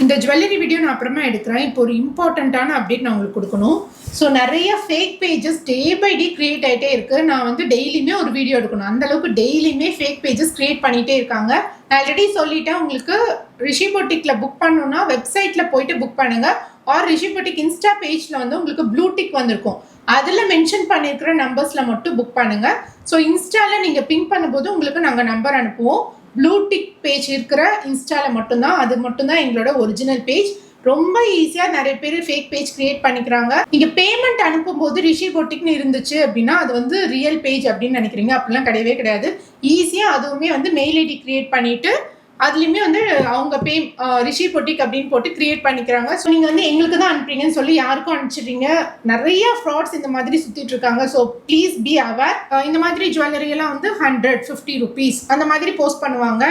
இந்த jewellery video நான் அப்புறமா எடுக்கிறேன். இப்போ ஒரு இம்பார்ட்டண்ட்டான அப்டேட் நான் உங்களுக்கு கொடுக்கணும். ஸோ நிறைய fake pages day by day create ஆகிட்டே இருக்கு. நான் வந்து டெய்லியுமே ஒரு வீடியோ எடுக்கணும். அந்த அளவுக்கு டெய்லியுமே ஃபேக் பேஜஸ் கிரியேட் பண்ணிட்டே இருக்காங்க. நான் ஆல்ரெடி சொல்லிட்டேன், உங்களுக்கு ரிஷி பொட்டிக்ல புக் பண்ணணும்னா வெப்சைட்ல போயிட்டு புக் பண்ணுங்க. ஆர் ரிஷி பொட்டிக் இன்ஸ்டா பேஜ்ல வந்து உங்களுக்கு ப்ளூ டிக் வந்திருக்கும். அதில் மென்ஷன் பண்ணியிருக்கிற நம்பர்ஸ்ல மட்டும் புக் பண்ணுங்க. ஸோ இன்ஸ்டால நீங்க பிங்க் பண்ணும்போது உங்களுக்கு நாங்கள் நம்பர் அனுப்புவோம். ப்ளூ டிக் பேஜ் இருக்கிற இன்ஸ்டால மட்டும்தான், அது மட்டும்தான் எங்களோட ஒரிஜினல் பேஜ். ரொம்ப ஈஸியா நிறைய பேர் ஃபேக் பேஜ் கிரியேட் பண்ணிக்கிறாங்க. நீங்க பேமெண்ட் அனுப்பும்போது ரிஷி பொட்டிக்னு இருந்துச்சு அப்படின்னா அது வந்து ரியல் பேஜ் அப்படின்னு நினைக்கிறீங்க. அப்படிலாம் கிடையவே கிடையாது. ஈஸியா அதுவுமே வந்து மெயில் ஐடி கிரியேட் பண்ணிட்டு அதுலயுமே வந்து அவங்க ரிஷி பொட்டிக் அப்படின்னு போட்டு கிரியேட் பண்ணிக்கிறாங்க. ஸோ நீங்க வந்து எங்களுக்கு தான் அனுப்புறீங்கன்னு சொல்லி யாருக்கும் அனுப்பிச்சிடுறீங்க. நிறைய ஃப்ராட்ஸ் இந்த மாதிரி சுத்திட்டு இருக்காங்க. So please be aware. இந்த மாதிரி ஜுவல்லரி எல்லாம் வந்து 150 rupees அந்த மாதிரி போஸ்ட் பண்ணுவாங்க.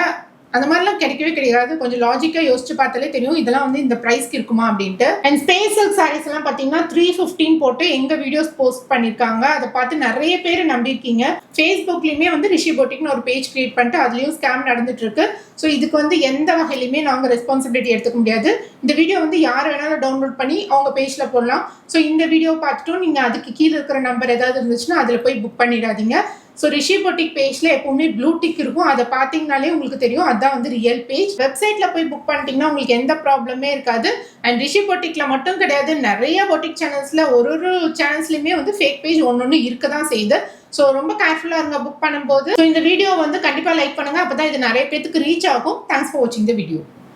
அந்த மாதிரிலாம் கிடைக்கவே கிடையாது. கொஞ்சம் லாஜிக்கா யோசிச்சு பார்த்தாலே தெரியும் இதெல்லாம் வந்து இந்த பிரைஸ்க்கு இருக்குமா அப்படின்ட்டு. அண்ட் ஸ்பேஸ் சில்க் சாரீஸ் எல்லாம் பாத்தீங்கன்னா 315 போட்டு எங்க வீடியோஸ் போஸ்ட் பண்ணிருக்காங்க. அதை பார்த்து நிறைய பேர் நம்பியிருக்கீங்க. ஃபேஸ்புக்லயுமே வந்து ரிஷி பொட்டிக்னு ஒரு பேஜ் கிரியேட் பண்ணிட்டு அதுலயும் ஸ்கேம் நடந்துட்டு இருக்கு. ஸோ இதுக்கு வந்து எந்த வகையிலுமே நாங்கள் ரெஸ்பான்சிபிலிட்டி எடுத்துக்க முடியாது. இந்த வீடியோ வந்து யார் வேணாலும் டவுன்லோட் பண்ணி அவங்க பேஜ்ல போடலாம். ஸோ இந்த வீடியோ பார்த்துட்டும் நீங்க அதுக்கு கீழே இருக்கிற நம்பர் ஏதாவது இருந்துச்சுன்னா அதுல போய் புக் பண்ணிடாதீங்க. ஸோ ரிஷி பொட்டிக் பேஜ்ல எப்பவுமே ப்ளூ டிக் இருக்கும். அதை பார்த்தீங்கனாலே உங்களுக்கு தெரியும் அதான் வந்து ரியல் பேஜ். வெப்சைட்ல போய் புக் பண்ணிட்டீங்கன்னா உங்களுக்கு எந்த ப்ராப்ளமே இருக்காது. அண்ட் ரிஷி பொட்டிக்ல மட்டும் கிடையாது, நிறைய பொட்டிக் சேனல்ஸ்ல ஒரு சேனல்ஸ்லயுமே வந்து ஃபேக் பேஜ் ஒன்னொன்னு இருக்க தான் செய்யுது. ஸோ ரொம்ப கேர்ஃபுல்லா இருங்க புக் பண்ணும்போது. ஸோ இந்த வீடியோ வந்து கண்டிப்பா லைக் பண்ணுங்க, அப்பதான் இது நிறைய பேருக்கு ரீச் ஆகும். தேங்க்ஸ் ஃபார் வாட்சிங் த வீடியோ.